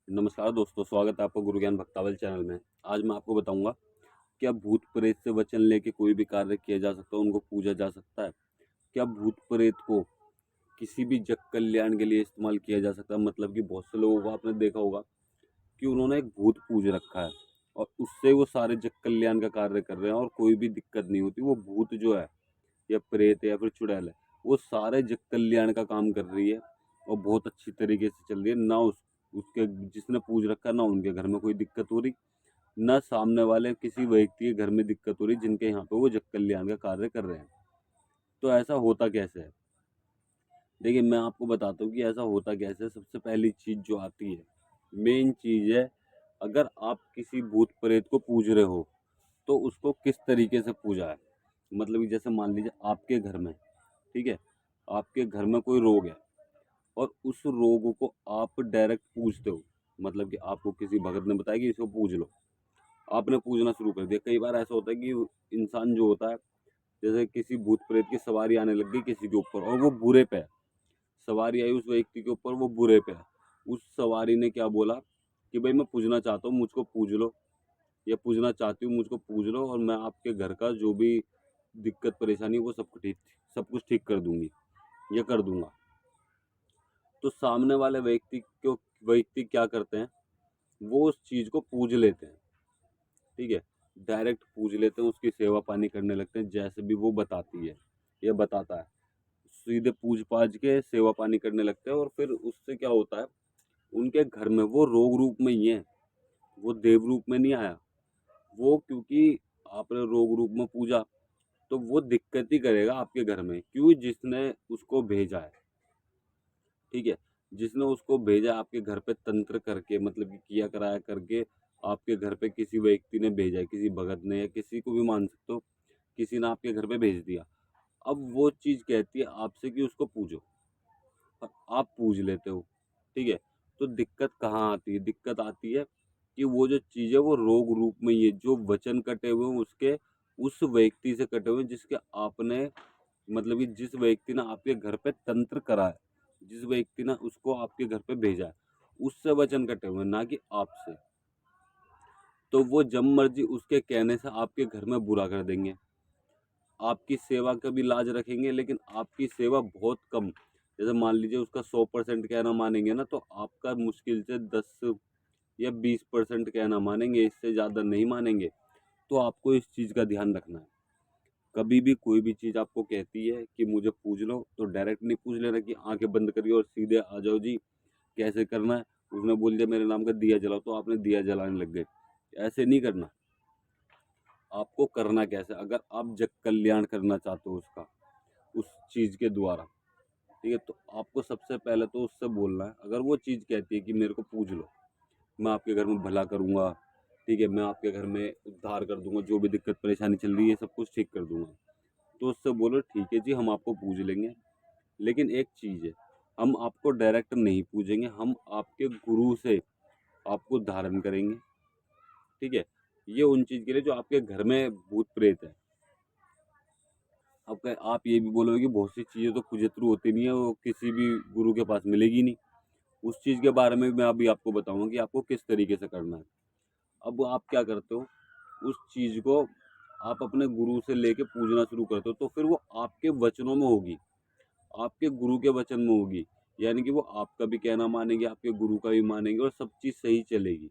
नमस्कार दोस्तों, स्वागत है आपका गुरु ज्ञान भक्तावल चैनल में। आज मैं आपको बताऊंगा क्या भूत प्रेत से वचन लेके कोई भी कार्य किया जा सकता है, उनको पूजा जा सकता है। क्या भूत प्रेत को किसी भी जग कल्याण के लिए इस्तेमाल किया जा सकता है। मतलब कि बहुत से लोगों को आपने देखा होगा कि उन्होंने एक भूत पूज रखा है और उससे वो सारे जग कल्याण का कार्य कर रहे हैं और कोई भी दिक्कत नहीं होती। वो भूत जो है या प्रेत है या फिर चुड़ैल है, वो सारे जग कल्याण का काम कर रही है और बहुत अच्छी तरीके से चल रही है। ना उसके जिसने पूज रखा है, ना उनके घर में कोई दिक्कत हो रही, ना सामने वाले किसी व्यक्ति के घर में दिक्कत हो रही जिनके यहाँ पे वो जग कल्याण का कार्य कर रहे हैं। तो ऐसा होता कैसे है? देखिए, मैं आपको बताता हूँ कि ऐसा होता कैसे है। सबसे पहली चीज़ जो आती है, मेन चीज़ है, अगर आप किसी भूत प्रेत को पूज रहे हो तो उसको किस तरीके से पूजा है। मतलब कि जैसे मान लीजिए आपके घर में, ठीक है, आपके घर में कोई रोग है और उस रोग को आप डायरेक्ट पूजते हो। मतलब कि आपको किसी भगत ने बताया कि इसको पूज लो, आपने पूजना शुरू कर दिया। कई बार ऐसा होता है कि इंसान जो होता है, जैसे किसी भूत प्रेत की सवारी आने लग गई किसी के ऊपर और वो बुरे पे है। सवारी आई उस व्यक्ति के ऊपर, वो बुरे पे है। उस सवारी ने क्या बोला कि भाई मैं पूजना चाहता हूँ, मुझको पूज लो, या पूजना चाहती हूँ, मुझको पूज लो, और मैं आपके घर का जो भी दिक्कत परेशानी है वो सब कुछ ठीक कर दूंगी या कर दूंगा। तो सामने वाले व्यक्ति क्या करते हैं, वो उस चीज को पूज लेते हैं। ठीक है, डायरेक्ट पूज लेते हैं, उसकी सेवा पानी करने लगते हैं जैसे भी वो बताती है या बताता है। सीधे पूज पाज के सेवा पानी करने लगते हैं और फिर उससे क्या होता है, उनके घर में वो रोग रूप में ही है, वो देव रूप में नहीं आया। वो क्योंकि आपने रोग रूप में पूजा, तो वो दिक्कत ही करेगा आपके घर में। क्यों? जिसने उसको भेजा है, ठीक है, जिसने उसको भेजा आपके घर पे तंत्र करके, मतलब कि किया कराया करके आपके घर पे किसी व्यक्ति ने भेजा है, किसी भगत ने, या किसी को भी मान सकते हो, किसी ने आपके घर पे भेज दिया। अब वो चीज कहती है आपसे कि उसको पूजो, और आप पूज लेते हो। ठीक है, तो दिक्कत कहाँ आती है? दिक्कत आती है कि वो जो चीज है वो रोग रूप में ही है, जो वचन कटे हुए हैं उसके, उस व्यक्ति से कटे हुए हैं जिसके आपने, मतलब कि जिस व्यक्ति ने आपके घर पे तंत्र करा है, जिस व्यक्ति ने उसको आपके घर पे भेजा है, उससे वचन कटे हुए हैं, ना कि आपसे। तो वो जब मर्जी उसके कहने से आपके घर में बुरा कर देंगे, आपकी सेवा का भी लाज रखेंगे, लेकिन आपकी सेवा बहुत कम। जैसे मान लीजिए उसका 100% कहना मानेंगे ना, तो आपका मुश्किल से 10 या 20% कहना मानेंगे, इससे ज़्यादा नहीं मानेंगे। तो आपको इस चीज़ का ध्यान रखना है। कभी भी कोई भी चीज़ आपको कहती है कि मुझे पूज लो, तो डायरेक्ट नहीं पूज लेना कि आंखें बंद करिए और सीधे आ जाओ जी, कैसे करना है। उसने बोल दिया मेरे नाम का दिया जलाओ, तो आपने दिया जलाने लग गए। ऐसे नहीं करना। आपको करना कैसे, अगर आप जग कल्याण करना चाहते हो उसका, उस चीज़ के द्वारा, ठीक है, तो आपको सबसे पहले तो उससे बोलना है। अगर वो चीज़ कहती है कि मेरे को पूज लो, मैं आपके घर में भला करूँगा, ठीक है, मैं आपके घर में उद्धार कर दूंगा, जो भी दिक्कत परेशानी चल रही है सब कुछ ठीक कर दूंगा, तो उससे बोलो ठीक है जी, हम आपको पूज लेंगे। लेकिन एक चीज़ है, हम आपको डायरेक्ट नहीं पूजेंगे, हम आपके गुरु से आपको धारण करेंगे। ठीक है, ये उन चीज़ के लिए जो आपके घर में भूत प्रेत है। अब आप ये भी बोलोगे कि बहुत सी चीज़ें तो पूजे थ्रू होती नहीं है, वो किसी भी गुरु के पास मिलेगी नहीं। उस चीज़ के बारे में मैं अभी आपको बताऊंगा कि आपको किस तरीके से करना है। अब आप क्या करते हो, उस चीज़ को आप अपने गुरु से लेके पूजना शुरू करते हो, तो फिर वो आपके वचनों में होगी, आपके गुरु के वचन में होगी। यानी कि वो आपका भी कहना मानेंगे, आपके गुरु का भी मानेंगे और सब चीज़ सही चलेगी।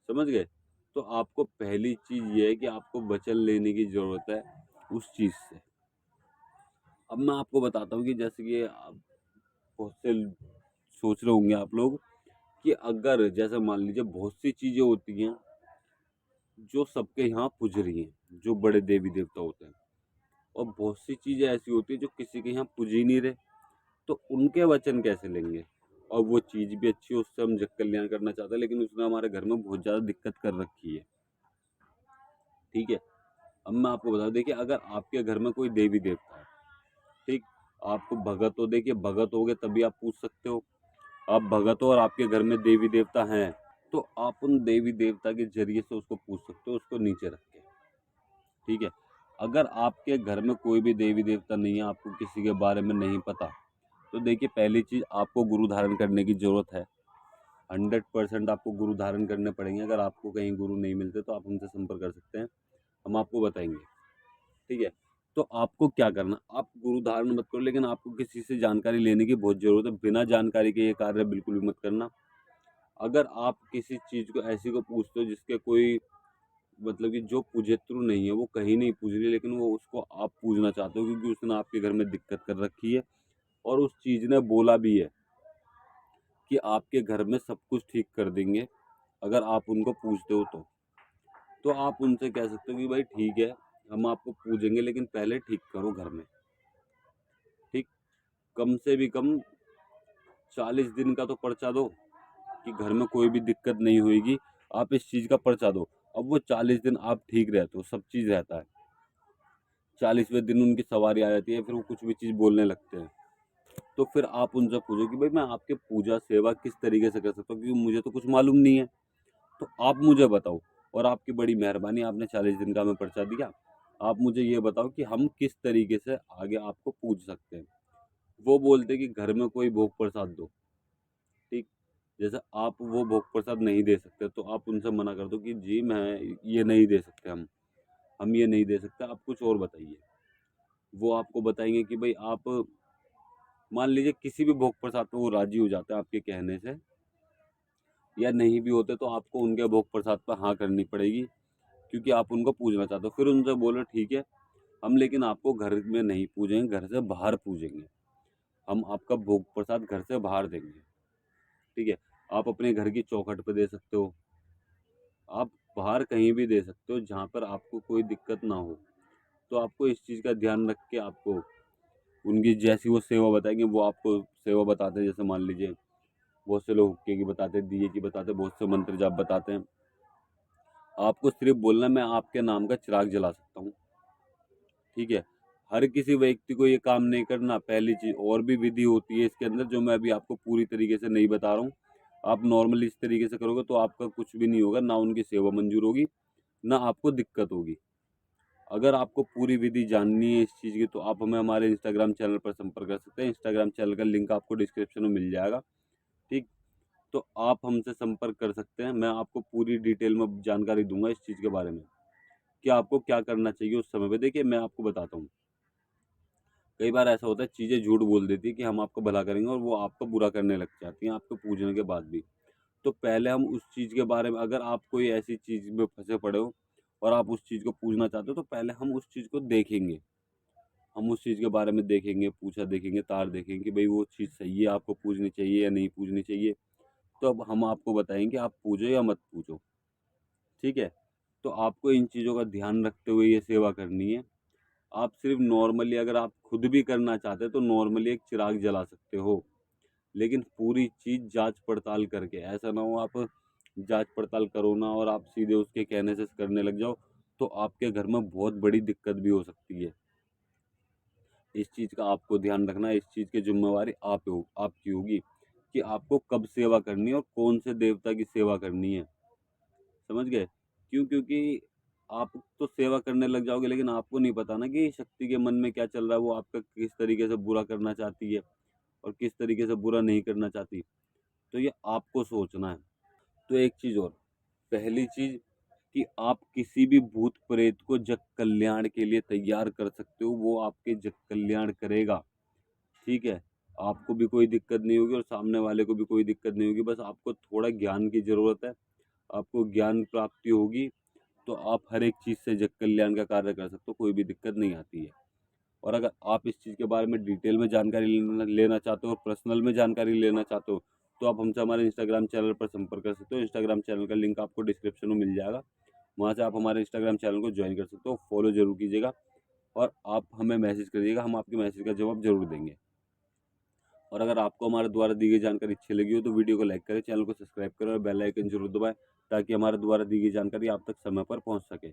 समझ गए? तो आपको पहली चीज़ ये है कि आपको वचन लेने की ज़रूरत है उस चीज़ से। अब मैं आपको बताता हूँ कि जैसे कि आप बहुत से सोच रहे होंगे आप लोग कि अगर जैसे मान लीजिए बहुत सी चीज़ें होती हैं जो सबके यहाँ पूज रही हैं, जो बड़े देवी देवता होते हैं, और बहुत सी चीज़ें ऐसी होती हैं जो किसी के यहाँ पूज ही नहीं रहे, तो उनके वचन कैसे लेंगे? और वो चीज़ भी अच्छी है, उससे हम जग कल्याण करना चाहते हैं, लेकिन उसने हमारे घर में बहुत ज़्यादा दिक्कत कर रखी है। ठीक है, अब मैं आपको बता दूं, देखिए अगर आपके घर में कोई देवी देवता है, ठीक, आपको भगत हो, देखिए भगत हो गए तभी आप पूछ सकते हो। आप भगत हो और आपके घर में देवी देवता हैं, तो आप उन देवी देवता के जरिए से उसको पूछ सकते हो, उसको नीचे रख के। ठीक है, अगर आपके घर में कोई भी देवी देवता नहीं है, आपको किसी के बारे में नहीं पता, तो देखिए पहली चीज़ आपको गुरु धारण करने की ज़रूरत है। 100% आपको गुरु धारण करने पड़ेंगे। अगर आपको कहीं गुरु नहीं मिलते तो आप हमसे संपर्क कर सकते हैं, हम आपको बताएंगे। ठीक है, तो आपको क्या करना, आप गुरु धारण मत करो, लेकिन आपको किसी से जानकारी लेने की बहुत ज़रूरत है। बिना जानकारी के ये कार्य बिल्कुल भी मत करना। अगर आप किसी चीज़ को ऐसी को पूछते हो जिसके कोई मतलब कि जो पूज्यत्रु नहीं है, वो कहीं नहीं पूज रही, लेकिन वो उसको आप पूजना चाहते हो क्योंकि उसने आपके घर में दिक्कत कर रखी है, और उस चीज़ ने बोला भी है कि आपके घर में सब कुछ ठीक कर देंगे अगर आप उनको पूजते हो तो आप उनसे कह सकते हो कि भाई ठीक है, हम आपको पूजेंगे, लेकिन पहले ठीक करो घर में। ठीक, कम से भी कम 40 दिन का तो पर्चा दो कि घर में कोई भी दिक्कत नहीं होगी, आप इस चीज़ का पर्चा दो। अब वो 40 दिन आप ठीक रहते हो, सब चीज़ रहता है, 40वें दिन उनकी सवारी आ जाती है, फिर वो कुछ भी चीज़ बोलने लगते हैं, तो फिर आप उनसे पूछो कि भाई मैं आपके पूजा सेवा किस तरीके से कर सकता हूँ, क्योंकि मुझे तो कुछ मालूम नहीं है, तो आप मुझे बताओ। और आपकी बड़ी मेहरबानी, आपने 40 दिन का हमें पर्चा दिया, आप मुझे ये बताओ कि हम किस तरीके से आगे आपको पूज सकते हैं। वो बोलते कि घर में कोई भोग प्रसाद दो। ठीक, जैसे आप वो भोग प्रसाद नहीं दे सकते तो आप उनसे मना कर दो कि जी मैं ये नहीं दे सकते, हम ये नहीं दे सकते, आप कुछ और बताइए। वो आपको बताएंगे कि भाई आप मान लीजिए किसी भी भोग प्रसाद पे वो राजी हो जाते हैं आपके कहने से, या नहीं भी होते तो आपको उनके भोग प्रसाद पर हाँ करनी पड़ेगी, क्योंकि आप उनको पूजना चाहते हो। फिर उनसे बोलो ठीक है, हम लेकिन आपको घर में नहीं पूजेंगे, घर से बाहर पूजेंगे, हम आपका भोग प्रसाद घर से बाहर देंगे। ठीक है, आप अपने घर की चौखट पे दे सकते हो, आप बाहर कहीं भी दे सकते हो जहाँ पर आपको कोई दिक्कत ना हो। तो आपको इस चीज़ का ध्यान रख के आपको उनकी जैसी वो सेवा बताएंगे वो आपको सेवा बताते हैं। जैसे मान लीजिए बहुत से लोग हुक्के की बताते हैं, दिए की बताते हैं, बहुत से मंत्र जाप बताते हैं। आपको सिर्फ बोलना मैं आपके नाम का चिराग जला सकता हूँ। ठीक है, हर किसी व्यक्ति को ये काम नहीं करना। पहली चीज़, और भी विधि होती है इसके अंदर जो मैं अभी आपको पूरी तरीके से नहीं बता रहा हूँ। आप नॉर्मली इस तरीके से करोगे तो आपका कुछ भी नहीं होगा, ना उनकी सेवा मंजूर होगी, ना आपको दिक्कत होगी। अगर आपको पूरी विधि जाननी है इस चीज़ की तो आप हमें हमारे इंस्टाग्राम चैनल पर संपर्क कर सकते हैं। इंस्टाग्राम चैनल का लिंक आपको डिस्क्रिप्शन में मिल जाएगा। ठीक, तो आप हमसे संपर्क कर सकते हैं, मैं आपको पूरी डिटेल में जानकारी दूंगा इस चीज़ के बारे में कि आपको क्या करना चाहिए उस समय पे। देखिए मैं आपको बताता हूँ, कई बार ऐसा होता है चीज़ें झूठ बोल देती है कि हम आपका भला करेंगे और वो आपका बुरा करने लग जाती हैं आपको पूछने के बाद भी। तो पहले हम उस चीज़ के बारे में, अगर आप कोई ऐसी चीज़ में फंसे पड़े हो और आप उस चीज़ को पूछना चाहते हो तो पहले हम उस चीज़ को देखेंगे, हम उस चीज़ के बारे में देखेंगे, पूछा देखेंगे, तार देखेंगे कि भाई वो चीज़ सही है, आपको पूजनी चाहिए या नहीं पूजनी चाहिए। तो अब हम आपको बताएंगे आप पूजो या मत पूजो। ठीक है, तो आपको इन चीज़ों का ध्यान रखते हुए ये सेवा करनी है। आप सिर्फ नॉर्मली, अगर आप खुद भी करना चाहते हैं तो नॉर्मली एक चिराग जला सकते हो, लेकिन पूरी चीज़ जांच पड़ताल करके। ऐसा ना हो आप जांच पड़ताल करो ना और आप सीधे उसके कहने से करने लग जाओ, तो आपके घर में बहुत बड़ी दिक्कत भी हो सकती है। इस चीज़ का आपको ध्यान रखना है, इस चीज़ की जिम्मेवारी आपकी होगी कि आपको कब सेवा करनी है और कौन से देवता की सेवा करनी है। समझ गए? क्यों? क्योंकि आप तो सेवा करने लग जाओगे, लेकिन आपको नहीं पता ना कि शक्ति के मन में क्या चल रहा है, वो आपका किस तरीके से बुरा करना चाहती है और किस तरीके से बुरा नहीं करना चाहती। तो ये आपको सोचना है। तो एक चीज़ और, पहली चीज़ कि आप किसी भी भूत प्रेत को जग कल्याण के लिए तैयार कर सकते हो, वो आपके जग कल्याण करेगा। ठीक है? आपको भी कोई दिक्कत नहीं होगी और सामने वाले को भी कोई दिक्कत नहीं होगी, बस आपको थोड़ा ज्ञान की ज़रूरत है। आपको ज्ञान प्राप्ति होगी तो आप हर एक चीज़ से जग कल्याण का कार्य कर सकते हो, कोई भी दिक्कत नहीं आती है। और अगर आप इस चीज़ के बारे में डिटेल में जानकारी लेना चाहते हो और पर्सनल में जानकारी लेना चाहते हो तो आप हमसे हमारे इंस्टाग्राम चैनल पर संपर्क कर सकते हो। इंस्टाग्राम चैनल का लिंक आपको डिस्क्रिप्शन में मिल जाएगा, वहाँ से आप हमारे इंस्टाग्राम चैनल को ज्वाइन कर सकते हो, फॉलो जरूर कीजिएगा और आप हमें मैसेज करिएगा, हम आपके मैसेज का जवाब जरूर देंगे। और अगर आपको हमारे द्वारा दी गई जानकारी अच्छी लगी हो तो वीडियो को लाइक करें, चैनल को सब्सक्राइब करें और बेल आइकन जरूर दबाएं ताकि हमारे द्वारा दी गई जानकारी आप तक समय पर पहुंच सके।